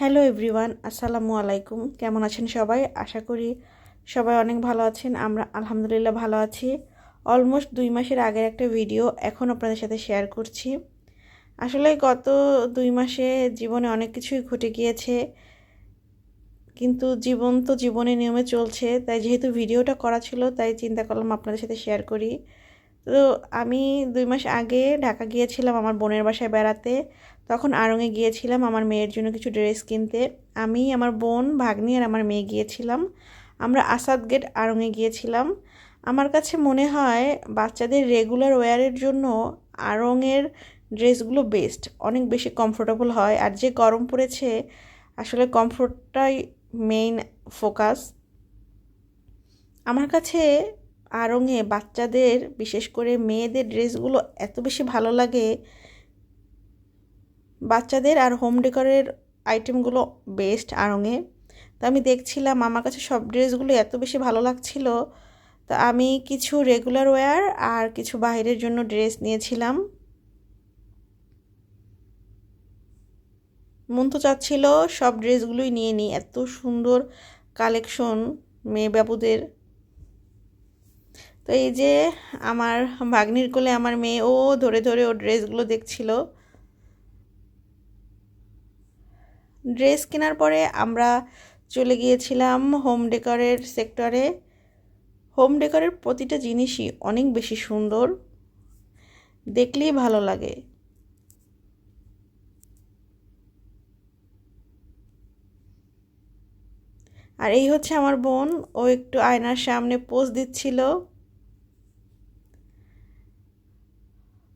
Hello everyone, আসসালামু আলাইকুম। কেমন আছেন সবাই? আশা করি সবাই অনেক ভালো আছেন। আমরা আলহামদুলিল্লাহ ভালো আছি। অলমোস্ট 2 মাসের আগের একটা ভিডিও এখন আপনাদের সাথে শেয়ার করছি। আসলে গত 2 মাসে জীবনে অনেক কিছুই ঘটে গিয়েছে, কিন্তু জীবন তো জীবনের নিয়মে চলছে। তাই যেহেতু ভিডিওটা করা ছিল, তাই চিন্তা করলাম আপনাদের সাথে শেয়ার করি। তো আমি 2 মাস আগে ঢাকা গিয়েছিলাম আমার বোনের বাসায় বেড়াতে। তখন আড়ংয়ে গিয়েছিলাম আমার মেয়ের জন্য কিছু ড্রেস কিনতে। আমি, আমার বোন, ভাগ্নি আর আমার মেয়ে গিয়েছিলাম। আমরা আসাদ গেট আড়ংয়ে গিয়েছিলাম। আমার কাছে মনে হয় বাচ্চাদের রেগুলার ওয়্যারের জন্য আড়ংয়ের ড্রেসগুলো বেস্ট, অনেক বেশি কমফোর্টেবল হয়। আর যে গরম পড়েছে, আসলে কমফোর্টটাই মেইন ফোকাস আমার কাছে। আড়ংয়ে বাচ্চাদের, বিশেষ করে মেয়েদের ড্রেসগুলো এত বেশি ভালো লাগে। বাচ্চাদের আর হোম ডেকোরের আইটেমগুলো বেস্ট আড়ংয়ে। তো আমি দেখছিলাম, আমার কাছে সব ড্রেসগুলো এত বেশি ভালো লাগছিল। তো আমি কিছু রেগুলার ওয়্যার আর কিছু বাইরের জন্য ড্রেস নিয়েছিলাম। মন তো চাচ্ছিল সব ড্রেসগুলোই নিয়ে নিই, এত সুন্দর কালেকশন মেয়ে বাবুদের। তো এই যে আমার ভাগ্নির কোলে আমার মেয়ে, ও ধরে ধরে ও ড্রেসগুলো দেখছিল। ড্রেস কেনার পরে আমরা চলে গিয়েছিলাম হোম ডেকোরের সেক্টরে। হোম ডেকোরের প্রতিটা জিনিসই অনেক বেশি সুন্দর, দেখলেই ভালো লাগে। আর এই হচ্ছে আমার বোন, ও একটু আয়নার সামনে পোজ দিচ্ছিল।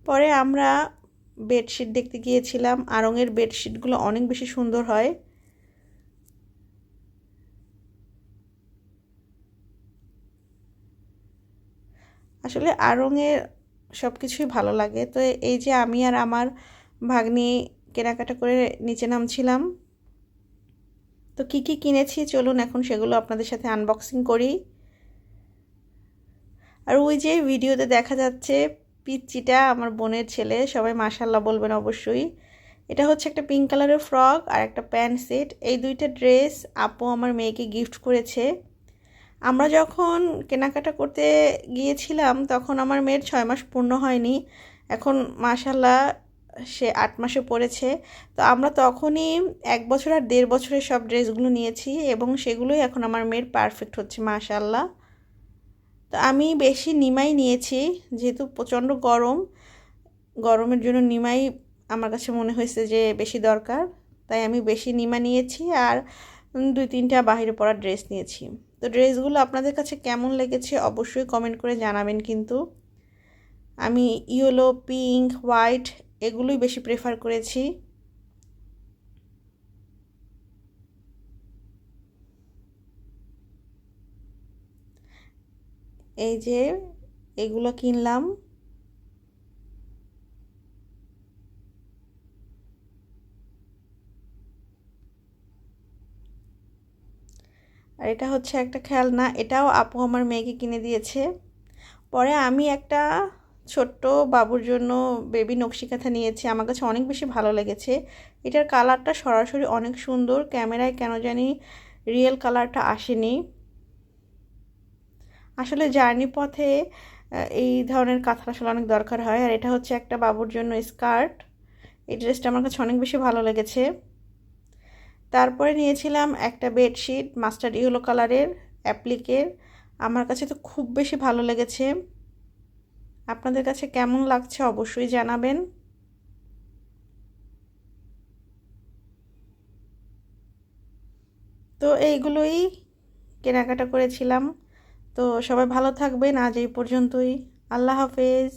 পরে আমরা বেডশিট দেখতে গিয়েছিলাম। আড়ংয়ের বেডশিটগুলো অনেক বেশি সুন্দর হয়। আসলে আড়ংয়ের সব কিছুই ভালো লাগে। তো এই যে আমি আর আমার ভাগ্নি কেনাকাটা করে নিচে নামছিলাম। তো কি কি কিনেছি চলুন এখন সেগুলো আপনাদের সাথে আনবক্সিং করি। আর ওই যে ভিডিওতে দেখা যাচ্ছে পিচ্চিটা আমার বোনের ছেলে, সবাই মাশাল্লাহ বলবেন অবশ্যই। এটা হচ্ছে একটা পিঙ্ক কালারের ফ্রক আর একটা প্যান্ট সেট। এই দুইটা ড্রেস আপু আমার মেয়েকে গিফট করেছে। আমরা যখন কেনাকাটা করতে গিয়েছিলাম তখন আমার মেয়ের 6 মাস পূর্ণ হয়নি। এখন মাশাল্লাহ সে 8 মাসে পড়েছে। তো আমরা তখনই 1 বছর আর 1.5 বছরের সব ড্রেসগুলো নিয়েছি এবং সেগুলোই এখন আমার মেয়ের পারফেক্ট হচ্ছে মাশাল্লাহ। তো আমি বেশি নিমাই নিয়েছি, যেহেতু প্রচণ্ড গরম, গরমের জন্য নিমাই আমার কাছে মনে হয়েছে যে বেশি দরকার। তাই আমি বেশি নিমা নিয়েছি আর 2-3টা বাইরে পরা ড্রেস নিয়েছি। তো ড্রেসগুলো আপনাদের কাছে কেমন লেগেছে অবশ্যই কমেন্ট করে জানাবেন। কিন্তু আমি ইয়েলো, পিঙ্ক, হোয়াইট এগুলোই বেশি প্রেফার করেছি। এই যে এগুলো কিনলাম। আর এটা হচ্ছে একটা খেলনা, এটাও আপু আমার মেয়েকে কিনে দিয়েছে। পরে আমি একটা ছোট্ট বাবুর জন্য বেবি নকশি কাঁথা নিয়েছি, আমার কাছে অনেক বেশি ভালো লেগেছে। এটার কালারটা সরাসরি অনেক সুন্দর, ক্যামেরায় কেন জানি রিয়েল কালারটা আসেনি। আসলে জার্নি পথে এই ধরনের কাঁথা আসলে অনেক দরকার হয়। আর এটা হচ্ছে একটা বাবুর জন্য স্কার্ট। এই ড্রেসটা আমার কাছে অনেক বেশি ভালো লেগেছে। তারপরে নিয়েছিলাম একটা বেডশিট মাস্টার্ড ইয়েলো কালারের অ্যাপ্লিকের। আমার কাছে তো খুব বেশি ভালো লেগেছে। আপনাদের কাছে কেমন লাগছে অবশ্যই জানাবেন। তো এইগুলোই কেনাকাটা করেছিলাম। তো সবাই ভালো থাকবেন, আজ এই পর্যন্তই। আল্লাহ হাফেজ।